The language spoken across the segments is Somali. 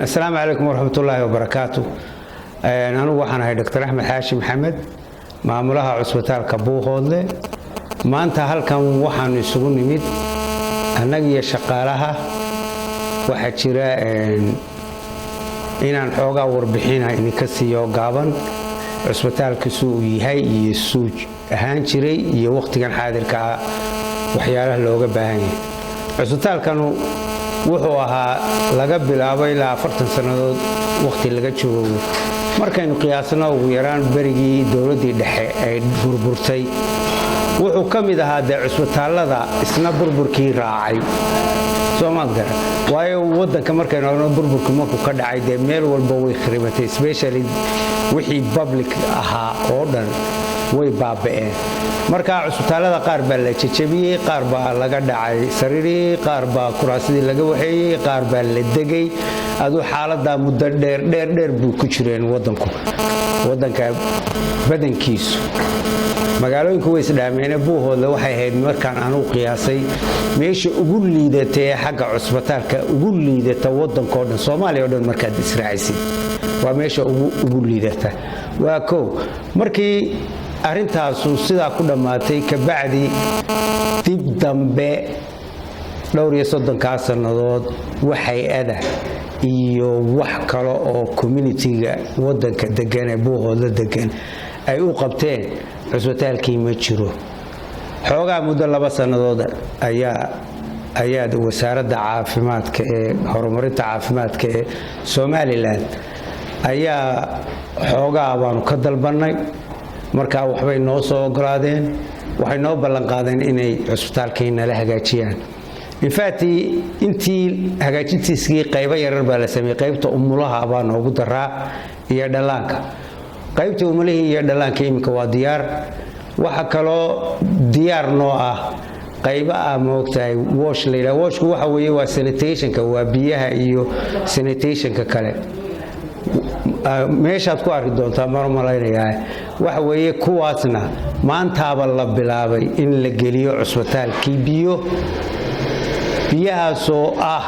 السلام عليكم ورحمة الله وبركاته. أنا وحنا هاي دكتور أحمد حاشم محمد معمولها عصبتال كبوهودله ما أنت هالكم وحنا يسوون نميت هنجي شقالها واحد شراء إن الحوجا وربحينها إن كسيو قابن عصبتال كسوي هاي يسوج هانشري يوقت كان حاضر كا وحياله لوجا بهاني عصبتال كانوا wuxuu ahaa laga bilaabay ilaa 40 sanadood waqti laga joogo markaynu qiyaasno ugu yaraan berigii dawladii dhexe ay burburtay wuxuu kamid ahaa cusbitaalada isna burburkii raacay Soomaaliya waayo wadanka markaynu burburku markuu ka dhacay meel walba way kharibatay especially wixii public ahaa oo dhan way baaba'een marka cusbitaalada qaar baa la jajabiyay qaar baa laga dhacay sariiri qaar baa kuraasidii laga waxeeyay qaar baa la degay adu xaaladda muddo dheer buu ku jireen wadanka badankiisu magaalooyinku way isdhaameen buuhooda waxay ahayd markaan aanu qiyaasay meesha ugu liidatay xagga cusbitaalka ugu liidata wadanka oo dhan Soomaaliya oo dhan markaad israacisid waa meesha ugu liidata waa ko markii arintaasu sida ku dhamaatay ka bacdi dib dambe dhowr iyo 30 sanadood waxay ada iyo wax kale oo community-ga wadanka degan ee buuhooda degan ay u qabteen cusbitaalkii ma jiro xoogaa muddo 2 sanadood ayaa wasaaradda caafimaadka ee horumarinta caafimaadka ee Somaliland ayaa xoogaa baanu ka dalbanay marka waxbay noo soo ogolaadeen waxay noo ballan qaadeen inay cusbitaalkeena la hagaajiyaan in fact intii hagaajintiisii qaybo yarar baa la sameeyay qaybta umulaha baa noogu daraa iyo dhalaanka qaybta umulaha iyo dhalaanka imika waa diyaar waxa kale diyaar noo ah qayba moogtahay wash leeyahay washku waxa weeye waa sanitationka waa biyaha iyo sanitationka kale meeshaad ku arki doontaa marmalaynaya waxa weeye kuwaasna maantaaba la bilaabay in la geliyo cusbitaalkii biyahaasoo ah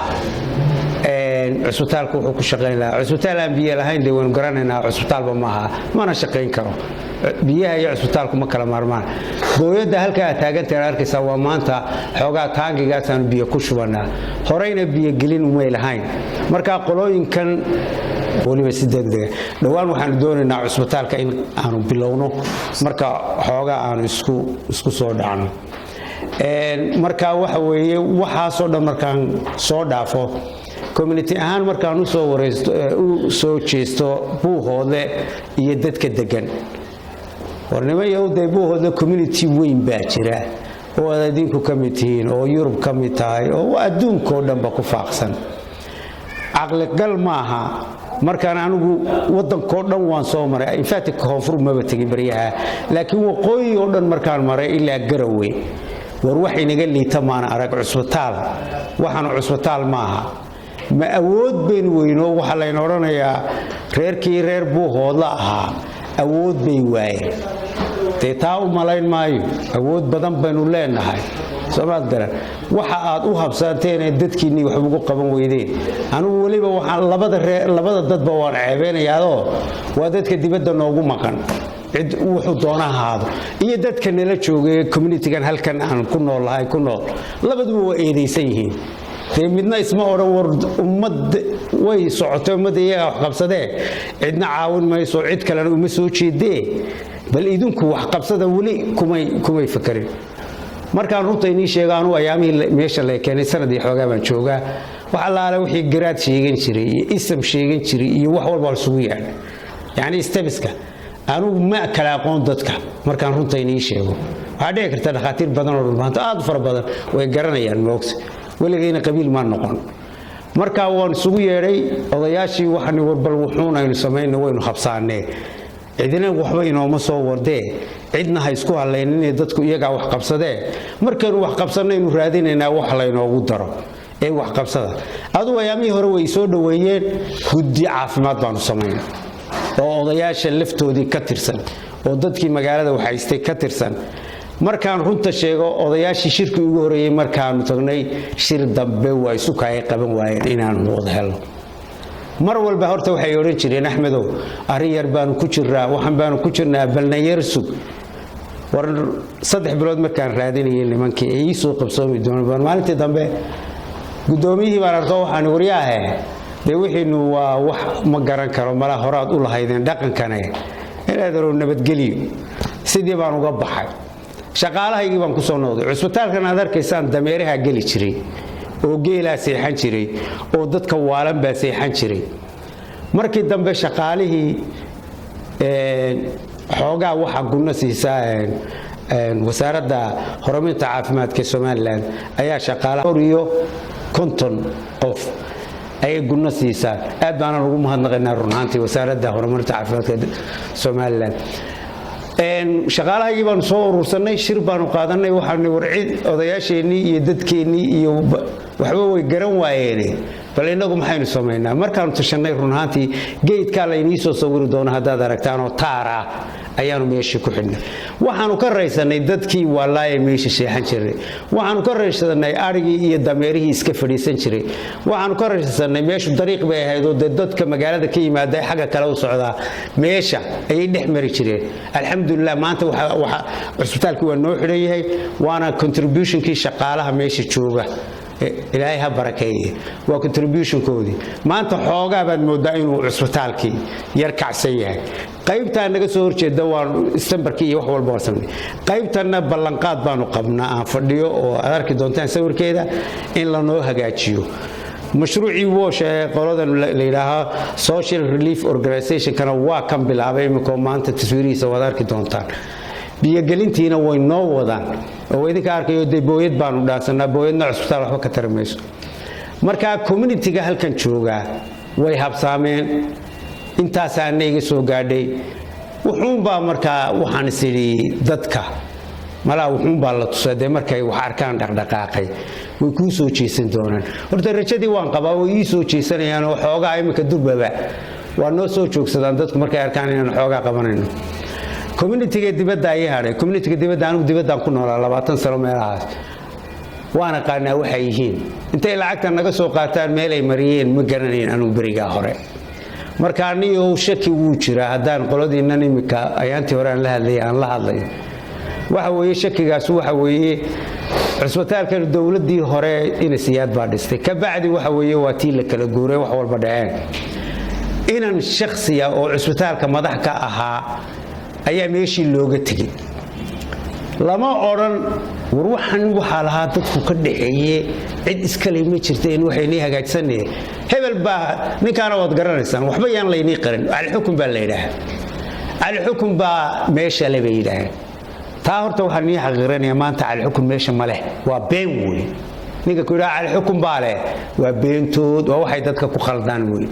cusbitaalku wuxuu ku shaqeyn lahaa cusbitaal aan biyo lahayn deewan garanaynaa cusbitaalba maaha mana shaqeyn karo biyaha iyo cusbitaalku ma kala maarmaan gooyada halka taagan arkaysa waa maanta xoogaa taangigaas aan biyo ku shubanaa horeyna biyo gelin uma lahayn marka qolooyinkan waliba si degdeg dhawaan waxaan doonaynaa cusbitaalka in aanu bilowno marka xoogaa aan isku soo dhacno marka waxa weeye waxa soo dhan markaan soo dhaafo community ahaan markaan u soo jeesto buuhoode iyo dadka degan warnimada buuhoode community weyn baa jira oo adinku kamid tihiin oo Yurub kamid tahay oo adduunka oo dhanba ku faaqsan aqli gal maaha markaan anigu wadanka dhan waan soo maray in fact koonfur ma batagin bariyaha laakiin waqooyi oo dhan markaan maray ilaa Garowe war wax inaga liita maana arag cusbitaal waxaan cusbitaal maaha ma awood been weyno waxa la oranayaa reerkii reer buuhooda ahaa awood bay waayeen taa u malayn maayo awood badan baynu leenahay Soomaaliya waxa aad u habsanteen dadkiini wax ugu qaban weydeen anigu waliba waxaan labada dadba waan ceebeenayaa waa dadka dibadda noogu maqan cid wuxuu doonahaado iyo dadka nala joogay community-gan halkan aan ku noolahay labaduba waa eedeysan yihiin midna isma oran war ummad way socotay ummad iyaga wax qabsadeen cidna caawin mayso cid kale uma soo jeedee bal idinku wax qabsada wali kumay fakarin markaan runta inii sheegaan oo ayaamii meesha la keenay sanadii xoogaa baan joogaa waxa la wixii garaad sheegan jiray ism sheegan jiray iyo wax walba isugu yaani stebiska aanu ma kala aqoon dadka markaan runta inii sheego waxa dhici karta dhaqaatiir badan oo maanta aad far badan way garanayaan moogta waligeena qabiil ma noqon marka waan isugu yeeray odayaashii waxaan warbal wuxuunaynu sameeyno waynu habsaanay cidina waxba inooma soo wardee cidna ha isku haleynay dadku iyaga wax qabsadeen markaan wax qabsanaynu raadinaynaa wax la inoogu daro ee wax qabsada adu ayaamii hore way soo dhaweeyeen guddi caafimaad baanu sameeynay oo odayaasha laftoodii ka tirsan oo dadkii magaalada wax haystay ka tirsan markaan runta sheego odayaashii shirki ugu horeeyay markaan tagnay shir dambe waa isu kaay qaban waayeen inaan wada helo mar walba horta waxay oran jireen Axmedow ari yar baan ku jiraa waxan baan ku jirnaa balna yar sug war 3 bilood markaan raadinayay nimankii ay soo qabsoomay doonaan maalintii dambe gudoomiyihii baan arko waxaan wariyaahay wixiinu waa wax ma garan karo mala horaad u lahaydeen dhaqankane inaadaro nabadgeliyo sidii baan uga baxay shaqaalahaygii baan ku soo noqday cusbitaalkan aad arkaysaan dameeraha gali jiray oo geela seexan jiray oo dadka waalan baa seexan jiray markii dambe shaqaalihii xoogaa waxa guna siisaa wasaaradda horumarinta caafimaadka Soomaaliland ayaa shaqaalaha iyo konton qof ay guna siisaa aad baan ugu mahadnaqaynaa runtii wasaaradda horumarinta caafimaadka Soomaaliland shaqaalahaygii baan soo urursanay shir baan u qaadanay waxaan warcid odayaasheenii iyo dadkeenii iyo waxba way garan waayeen bal inagu maxaynu sameeynaa markaan tashanay runtii geedka la inii soo sawiri doona hadaad aragtaan oo taara ayaanu meeshii ku xidhnay waxaanu ka raysanay dadkii walaayay meeshii sheexan jiray waxaanu ka raysanay arigii iyo dameerihii iska fadhiisan jiray waxaanu ka raysanay meeshu dariiq bay ahayd oo dadka magaalada ka yimaada xagga kale u socda meesha ay dhex mari jireen alxamdulillah maanta waxa cusbitaalku waa noo xidhan yahay waana contributionkii shaqaalaha meesha jooga ilaahay ha barakeeye waa contribution koodi maanta xoogaa baad moodaa inuu cusbitaalkii yar kacsan yahay qaybta naga soo horjeeda waa Decemberkii wax walba warsamay qaybtana ballanqaad baanu qabnaa aan fadhiyo oo aad arki doontaan sawirkeeda in la noo hagaajiyo mashruuci woosha qoladan la yiraahdo social relief organization kana waa kan bilaabay imiko maanta taswiirihiisa wada arki doontaan biyagelintiina way noo wadaan oo idinka arkayo booyad baanu dhaansanaa booyadna cusbitaal waxba ka tarmayso marka community-ga halkan jooga way habsaameen intaas aanayga soo gaadhay wuxuun baa marka waxaan isiri dadka mala wuxuun baa la tusaday markay wax arkaan dhaqdhaqaaqay way ku soo jeesan doonaan horta rajadii waan qabaa oo ii soo jeesanayaan oo xoogaa imika durbaba waa noo soo joogsadaan dadku markay arkaan inaan xoogaa qabanayno community-ga dibadda ay haray community-ga dibadda anu dibadda ku noolaa 20 sano meelahaas waana qaanaa waxay yihiin intay lacagta naga soo qaataan meel ay mariyeen ma garanayeen anu bariga hore marka aniyo shaki wuu jira hadaan qoladiina nimika ayaantii hore aan la hadlay waxa weeye shakigaas waxa weeye cusbitaalka dawladii hore in siyaad baa dhistay ka bacdi waxa weeye waa tii la kala guuray wax walba dhaceen inaan shakhsiya oo cusbitaalka madax ka ahaa ayaa meeshii looga tagay lama oran war waxan waxa lahaa dadku ka dhaxeeyay cid iska leeyma jirteen waxay ni hagaajsanay hebel baa ninkaana wad garanaysan waxba yaan leeyni qarin al xukum baa leeyahay al xukum baa meesha la beeyay taa horta waxa ni xaqiiranaya maanta al xukum meesha ma leh waa been weey ninka ku yiraahdo al xukum baa leh waa beentood waa waxay dadka ku khaldaan weey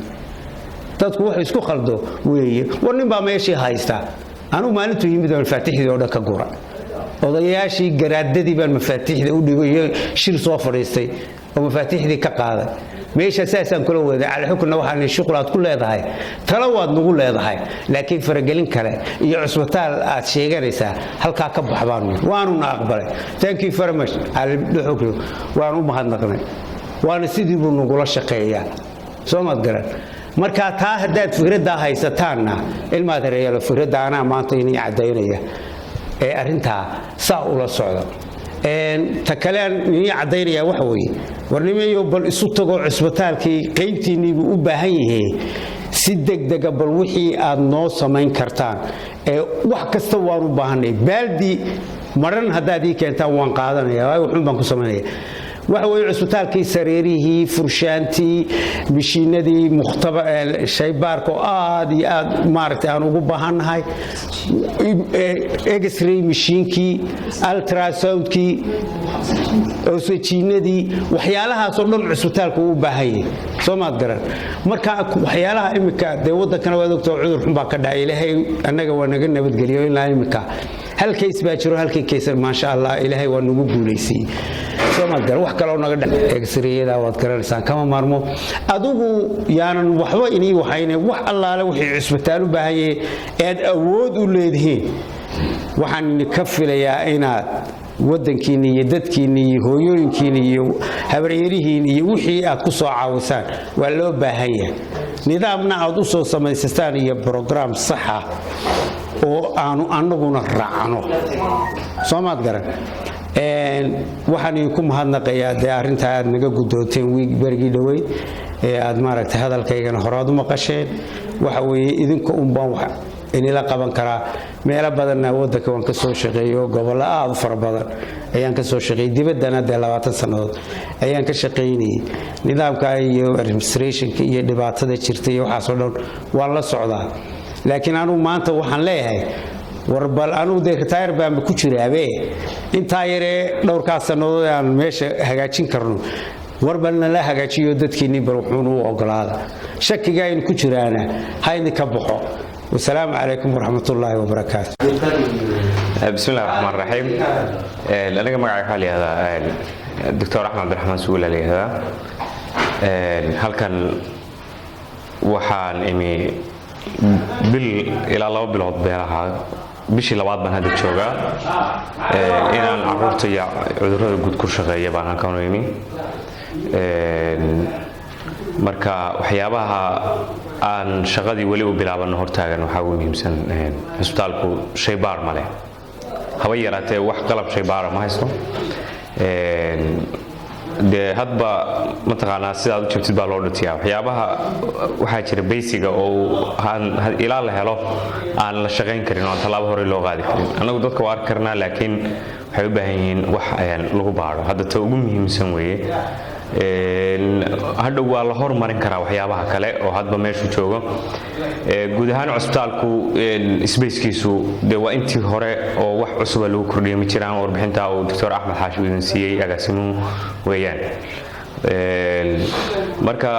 dadku wax isku khaldo weey war nin baa meeshii haysta anu maalintu yimid oo faatixii oo dhaka gura odayaashii garaadadii baan mafaatixda u dhigay shir soo fariistay oo mafaatixdii ka qaaday meesha saasan kula wada al xukunna waxaan shaqalaad ku leedahay talawaad nagu leedahay laakiin faragelin kale iyo cusbitaal aad sheeganaysaa halka ka baxbaan waanu aqbalay thank you very much al xukun waanu mahadnaqnay waana sidii buu nagu la shaqeeyaa soo garan marka taa hadaad fikrada haysataana ilmaad reeyay fikrada ana maanta inay cadeynaya ee arinta saa ula socdo ta kale inay cadeynaya wax weey warnimeeyo bal isu tago cusbitaalkii qaybtiinii u baahan yahay si degdeg bal wixii aad noo sameyn kartaan ee wax kasta waan u baahanay baaldi maran hadaad ii keentaan waan qaadanayaa wuxuu baan ku sameeyaa waxa weey cusbitaalkii sareerihii furshaantii mishiinadii muxtaba shaybaarko aad iyo aad maartay aan ugu baahanahay x-ray mishiinkii ultrasoundkii oxygenadii waxyaalahaas oo dhan cusbitaalku u baahan yahay Soomaad garan marka waxyaalaha imika de wadankana waa doctor cudur xun baa ka dhacay ilaahay anaga waa naga nabadgeliyo ilaa imika hal case baa jiro halkii case ma sha Allah ilaahay waa nagu guuleysay Soomaad garan wax kale oo naga dhacay x-rayada waad garanaysan kama maarmo adigu yaanan waxba inii waxayna wax allaale wixii cusbitaal u baahan yahay aad awood u leedahay waxaan ka filayaa inaad waddankiina iyo dadkiina iyo hooyooyinkiina iyo habaryarihiina iyo wixii aad ku soo caawisaan waa loo baahan yahay nidaamna aad u soo samaystaan iyo program sax ah oo aanu annaguna raacno soomaad garan waxaan idinku mahadnaqayaa dee arrinta aad naga guddoonteen berigii dhoweyd ee aad maaragtay hadalkaygana horaad u maqasheen waxa weeye idinka unbaan wax inila qaban karaa meelo badanna waddanka waan ka soo shaqeeyey oo gobollo aad u fara badan ayaan ka soo shaqeeyey dibaddana dee 20 sannadood ayaan ka shaqaynayey nidaamka iyo administrationka iyo dhibaatada jirta iyo waxaasoo dhan waan la socdaa laakiin anugu maanta waxaan leeyahay warbal anugu dee retire baan ku jiraabe intaa yaree dhowrkaas sannadood aan meesha hagaajin karno warbalna la hagaajiyo dadkiinni bal wuxuuna u ogolaada shakiga aynu ku jiraana hayni ka baxo والسلام عليكم ورحمة الله وبركاته. بسم الله الرحمن الرحيم. أنا جماعة حالي هذا الدكتور أحمد عبد الرحمن سؤال لي هذا هل كان وحان إمي إلى الله بالعض بينها بشي لبعض من هذا الشوجا إن أنا عرفت يا عذره جود كل شغلة بأنا كانوا إمي marka waxyaabaha aan shaqadii wali u bilaabano hortaagan waxa ugu muhiimsan isbitaalku shaybaar ma leh haba yaraatee wax qalab shaybaar ma haysto de hadba mataqaanaa sidaad u jeebtid baa loo dhatiyaa waxyaabaha waxaa jira basiga oo ilaa la helo aan la shaqayn karin oo talaabo hore loo qaadi karin anagu dadka waa arki karnaa laakiin waxay u baahan yihiin wax lagu baaro hadda ta ugu muhiimsan weeye hadhow waa la hormarin karaa waxyaabaha kale oo hadba meeshu joogo guud ahaan cusbitaalku spacekiisu de waa intii hore oo wax cusub lagu kordhiyay ma jiraan warbixinta uu Dr. Axmed Xaashi idin siiyay agaasimu weeyaan marka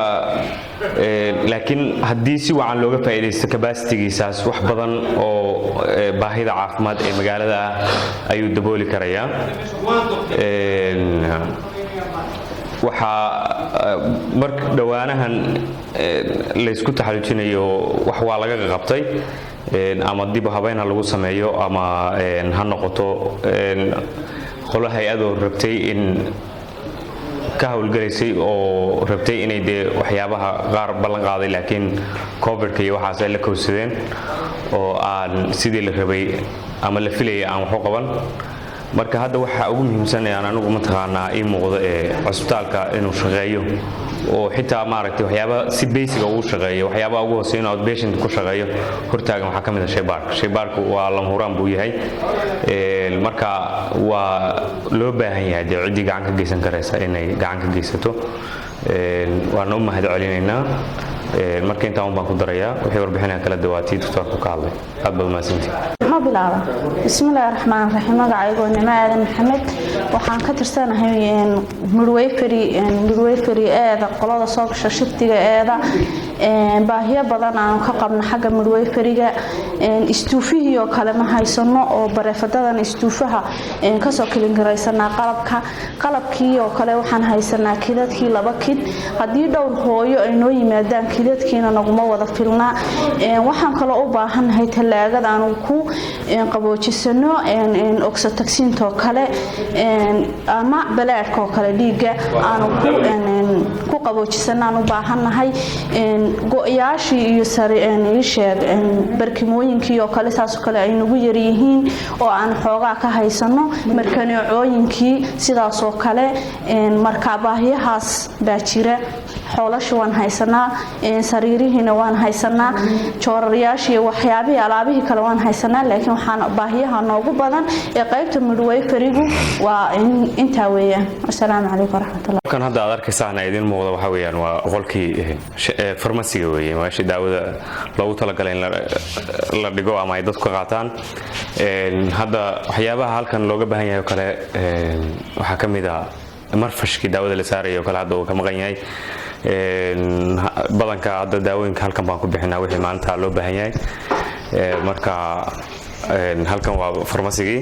laakiin haddii si wacan looga faa'iideysto capacity-giisaas wax badan oo baahida caafimaad ee magaalada ayuu dabooli karayaa waxa marka dhawaanahan la isku taxalujinayo wax waa laga qabtay ama dib habeyn lagu sameeyo ama ha noqoto qolo hay'ado rabtay in ka hawlgalaysay oo rabtay inay de waxyaabaha qaar ballan qaaday laakiin covidka iyo waxaas ay la kowsadeen oo aan sidii la rabay ama la filayay aan wax u qaban marka hadda waxa ugu muhiimsan ee anagu mataqaanaa ii muuqdo ee cusbitaalka inuu shaqeeyo oo xitaa maaragtay waxyaaba si basic ugu shaqeeyo waxyaaba ugu hooseeyo outpatient ku shaqeeyo hortaagan waxa kamid ah shaybaarku waa lama huraan buu yahay marka waa loo baahan yahay dee cidii gacan ka geysan karaysa inay gacan ka geysato waana u mahad celinaynaa marka intaan baan ku darayaa wixii warbixinaya kala dawaatay doctorku ka hadlay aad baad mahadsantihiin ma bilaaba bismillaahir rahmaanir rahiim magacaygu Nima Aadan Maxamed waxaan ka tirsanahay midwifery eeda qolada soo gasha shiftiga eeda baahiyo badan aan ka qabno xagga midwiferyga istuufihi oo kale ma haysano oo bareefadadan istuufaha ka soo kilin garaysanaa qalabkii oo kale waxaan haysanaa kidadkii 2 kid hadii dhowr hooyo ay noo yimaadaan kidadkiina naguma wada filnaa waxaan kale u baahanahay talaagada aan ku qaboojisano oxytocin-to kale ama balaadka oo kale dhiiga aan ku qaboojisano u baahanahay go'yaashii iyo sariisheed barkimooyinkii oo kale saas kale ay nagu yar yihiin oo aan xoogaa ka haysano markaneecooyinkii sidaas oo kale marka baahiyahaas baa jira xoolashu waan haysanaa sariirihiina waan haysanaa joorariyaashii waxyaabihii alaabihii kale waan haysanaa laakiin waxaan baahiyaha noogu badan ee qaybta midwiferygu waa intaa weeyaan assalaamu calaykum waraxmatullahi kan hadda aad arkaysaan idin muuqda waxa weeyaan waa qolkii farmasiga weeyaan waa daawada loogu talagalay in la dhigo ama ay dadku qaataan hadda waxyaabaha halkan looga baahan yahay kale waxa kamid ah marfashkii daawada la saarayo kale hadda uu ka maqan yahay badanka hadda daawooyinka halkan baan ku bixinaa wixii maanta loo baahan yahay marka halkan waa farmasigii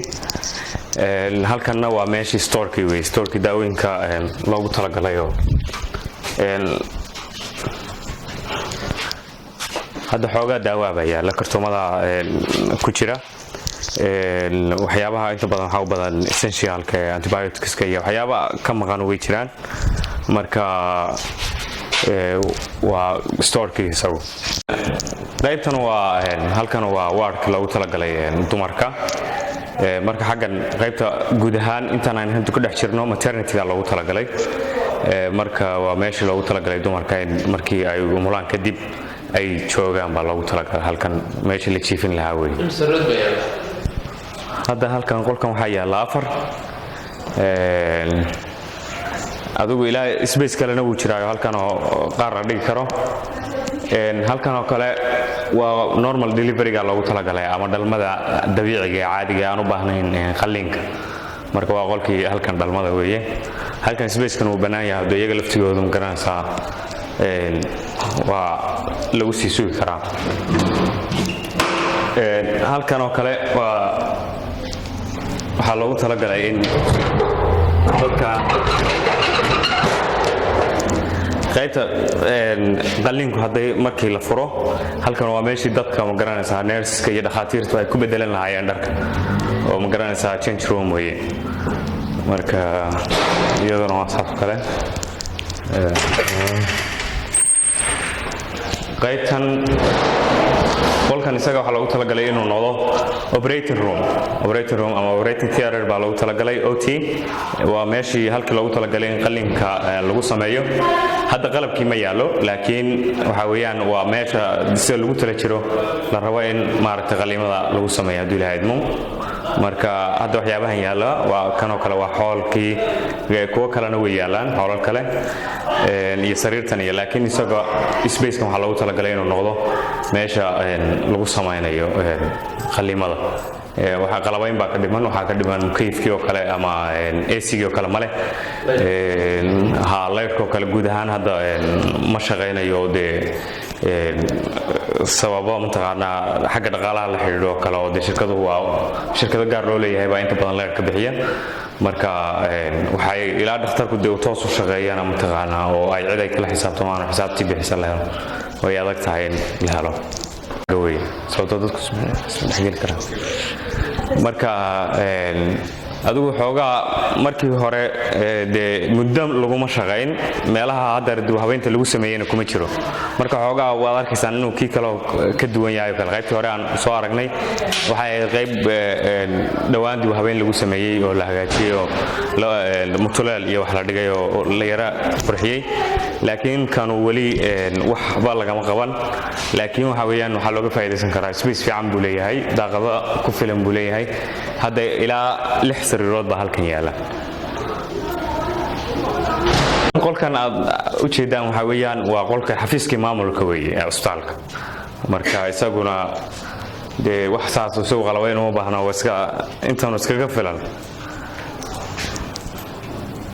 halkanna waa meeshii storkii wey storkii daawooyinka loogu talagalayo hadda xoogaa daawaaba yaala kartoomada ku jira waxyaabaha inta badan waxaa u badan essentialka antibioticska iyo waxyaaba ka maqan way jiraan marka waa storkii isagu qaybtan waa halkan waa wardka lagu talagalay dumarka marka xaggan qaybta guud ahaan intaan aan hadda ku dhex jirno maternity-ga loogu talagalay marka waa meeshii loogu talagalay dumarka in markii ay umulaan kadib ay joogaan baa loogu talagalay halkan meeshii la jiifin lahaa wey hadda halkan qolkan waxaa yaalla 4 adigu ilaa space kalena wuu jiraayo halkan oo qaar la dhigi karo halkan oo kale waa normal delivery-ga loogu talagalay ama dhalmada dabiiciga ee caadiga aan u baahnayn qalliinka marka waa qolkii halkan dhalmada weeye halkan space-kan uu bannaan yahay hadda iyaga laftigooda ma garanaysaa waa lagu sii sugi karaa halkan oo kale waxaa loogu talagalay in dadka qaybta qalliinku hadday markii la furo halkan waa meeshii dadka ma garanaysaa nurseska iyo dhakhaatiirtu ay ku bedelan lahaayeen dharka oo ma garanaysaa change room weeye marka iyaduna waa saas kale qaybtan qolkan isaga waxaa loogu talagalay inuu noqdo operating room ama operating theater baa loogu talagalay OT waa meeshii halkii loogu talagalay in qalliinka lagu sameeyo hadda qalabkii ma yaalo laakiin waxa weeyaan waa meesha sida lagu tala jiro la rabo in maaragtay qalliimada lagu sameeyo haddii la haydmo marka hadda waxyaabahan yaalla waa kanoo kale waa xoolkii kuwo kalena way yaalaan xoolal kale iyo sariirtan iyo laakiin isaga spacekan waxaa loogu talagalay inuu noqdo meesha lagu samaynayo qalliimada waxaa qalabayn baa ka dhiman waxaa ka dhiman mukayfkii oo kale ama AC-gii oo kale male leyrhkoo kale guud ahaan hadda ma shaqaynayo dee sababo mataqaanaa xagga dhaqaalaha la xidhiidho oo kale oo dee shirkado gaar loo leeyahay baa inta badan leyrka bixiya marka waxay ilaa dhakhtarku dee toos u shaqeeyaan mataqaanaa oo ay cid ay kala xisaabtamaan oo xisaabtii bixisa la helo way adag tahay in la helo gawey sababtoo dadku isma dhexgeli karaan marka adigu xoogaa markii hore dee muddo laguma shaqayn meelaha hadda dib habeynta lagu sameeyayna kuma jiro marka xoogaa waad arkaysaan inuu kii kale ka duwan yahay kale qaybtii hore aan soo aragnay waxay ahayd qayb dhowaan dib habeyn lagu sameeyey oo la hagaajiyey oo mutuleel iyo wax la dhigay oo la yara qurxiyey laakiin kanu weli waxba lagama qaban laakiin waxa weeyaan waxaa looga faa'iidaysan karaa space fiican buu leeyahay daaqado ku filan buu leeyahay hadda ilaa 6 sariirood baa halkan yaala qolkan aad u jeedaan waxa weeyaan waa qolka xafiiskii maamulka weeye ee cusbitaalka marka isaguna dee wax saas isagu qalabayn uma baahna intaanu iskaga filan